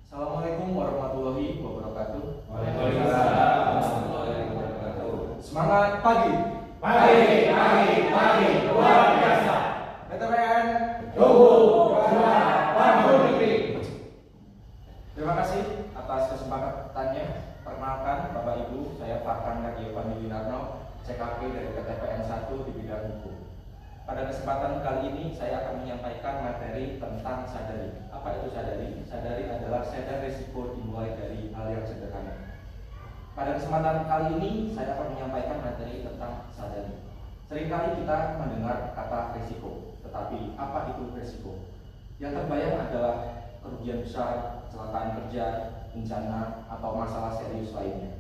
Assalamualaikum warahmatullahi wabarakatuh. Waalaikumsalam warahmatullahi wabarakatuh. Semangat pagi. Pagi, luar biasa. PTPN Tunggu juara Bangku Negeri. Terima kasih atas kesempatannya. Perkenalkan Bapak Ibu, saya Farhan Nagiovani Winarno, CKP dari PTPN 1 di bidang hukum. Pada kesempatan kali ini saya akan menyampaikan materi tentang sadari. Apa itu sadari? Sadari adalah sadar risiko dimulai dari hal yang sederhana. Pada kesempatan kali ini saya akan menyampaikan materi tentang sadari. Seringkali kita mendengar kata risiko, tetapi apa itu risiko? Yang terbayang adalah kerugian besar, kecelakaan kerja, bencana, atau masalah serius lainnya.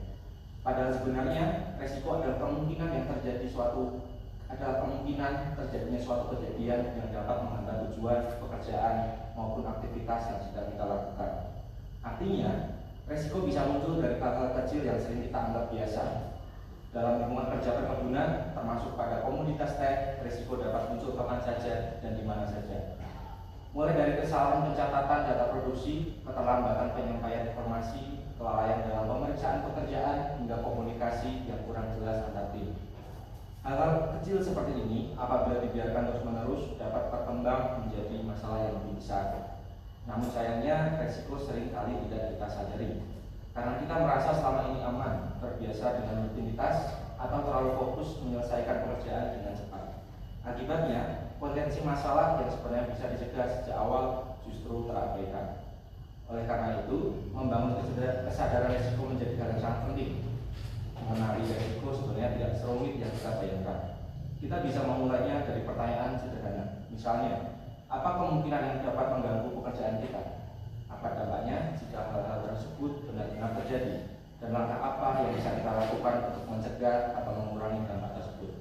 Padahal sebenarnya risiko adalah kemungkinan terjadinya suatu kejadian yang dapat menghambat tujuan, pekerjaan, maupun aktivitas yang sedang kita lakukan. Artinya, risiko bisa muncul dari hal-hal kecil yang sering kita anggap biasa. Dalam lingkungan kerja perkebunan, termasuk pada komoditas teh, risiko dapat muncul kapan saja dan di mana saja. Mulai dari kesalahan pencatatan data produksi, keterlambatan penyampaian informasi, kelalaian dalam pemeriksaan pekerjaan, hingga komunikasi yang kurang jelas antar tim. Hal-hal kecil seperti ini, apabila dibiarkan terus-menerus, dapat berkembang menjadi masalah yang lebih besar. Namun sayangnya, risiko seringkali tidak kita sadari. Karena kita merasa selama ini aman, terbiasa dengan rutinitas, atau terlalu fokus menyelesaikan pekerjaan dengan cepat. Akibatnya, potensi masalah yang sebenarnya bisa dicegah sejak awal justru terabaikan. Oleh karena itu, membangun kesadaran risiko menjadi hal yang sangat penting. Mengenali risiko sebenarnya tidak serumit yang kita bayangkan. Kita bisa memulainya dari pertanyaan sederhana. Misalnya, apa kemungkinan yang dapat mengganggu pekerjaan kita? Apa dampaknya jika hal-hal tersebut benar-benar terjadi? Dan langkah apa yang bisa kita lakukan untuk mencegah atau mengurangi dampak tersebut?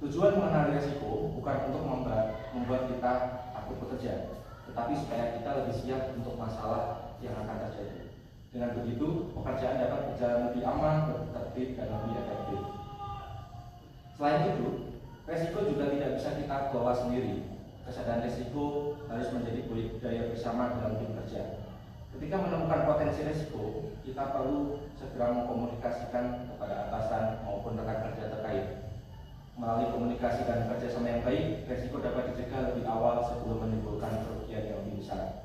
Tujuan mengenali risiko bukan untuk membuat kita takut bekerja, tetapi supaya kita lebih siap untuk masalah yang akan terjadi. Dengan begitu, pekerjaan dapat berjalan lebih aman, lebih tertib, dan lebih efektif. Selain itu, risiko juga tidak bisa kita kelola sendiri. Kesadaran risiko harus menjadi budaya bersama dalam tim kerja. Ketika menemukan potensi risiko, kita perlu segera mengkomunikasikan kepada atasan maupun rekan kerja terkait. Melalui komunikasi dan kerjasama yang baik, risiko dapat dicegah lebih awal sebelum menimbulkan kerugian yang lebih besar.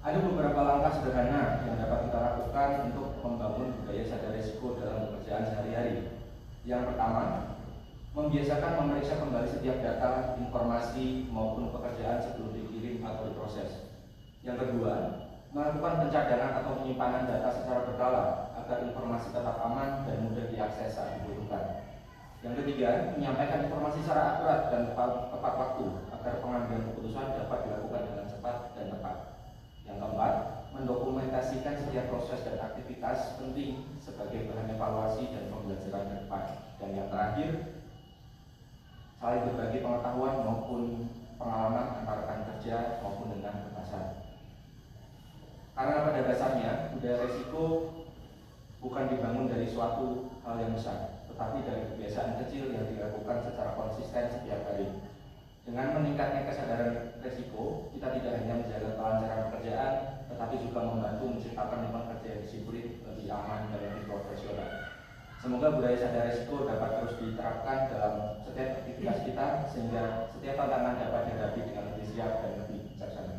Ada beberapa langkah sederhana yang dapat kita lakukan untuk membangun budaya sadar risiko dalam pekerjaan sehari-hari. Yang pertama, membiasakan memeriksa kembali setiap data, informasi, maupun pekerjaan sebelum dikirim atau diproses. Yang kedua, melakukan pencadangan atau penyimpanan data secara berkala agar informasi tetap aman dan mudah diakses saat dibutuhkan. Yang ketiga, menyampaikan informasi secara akurat dan tepat waktu agar pengambilan keputusan dapat dilakukan dengan cepat dan tepat. Yang keempat, mendokumentasikan setiap proses dan aktivitas penting sebagai bahan evaluasi dan pembelajaran ke depan. Dan yang terakhir, saling berbagi pengetahuan maupun pengalaman antara rekan kerja maupun dengan atasan. Karena pada dasarnya, budaya risiko bukan dibangun dari suatu hal yang besar, tetapi dari kebiasaan kecil yang dilakukan secara konsisten setiap hari. Dengan meningkatnya kesadaran risiko, kita tidak hanya menjaga kelancaran pekerjaan, tetapi juga membantu menciptakan lingkungan kerja yang disiplin, lebih aman, dan lebih profesional. Semoga budaya sadar risiko dapat terus diterapkan dalam setiap aktivitas kita, sehingga setiap tantangan dapat dihadapi dengan lebih siap dan lebih bijaksana.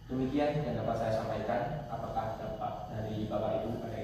Demikian yang dapat saya sampaikan. Apakah dampak dari Bapak Ibu ada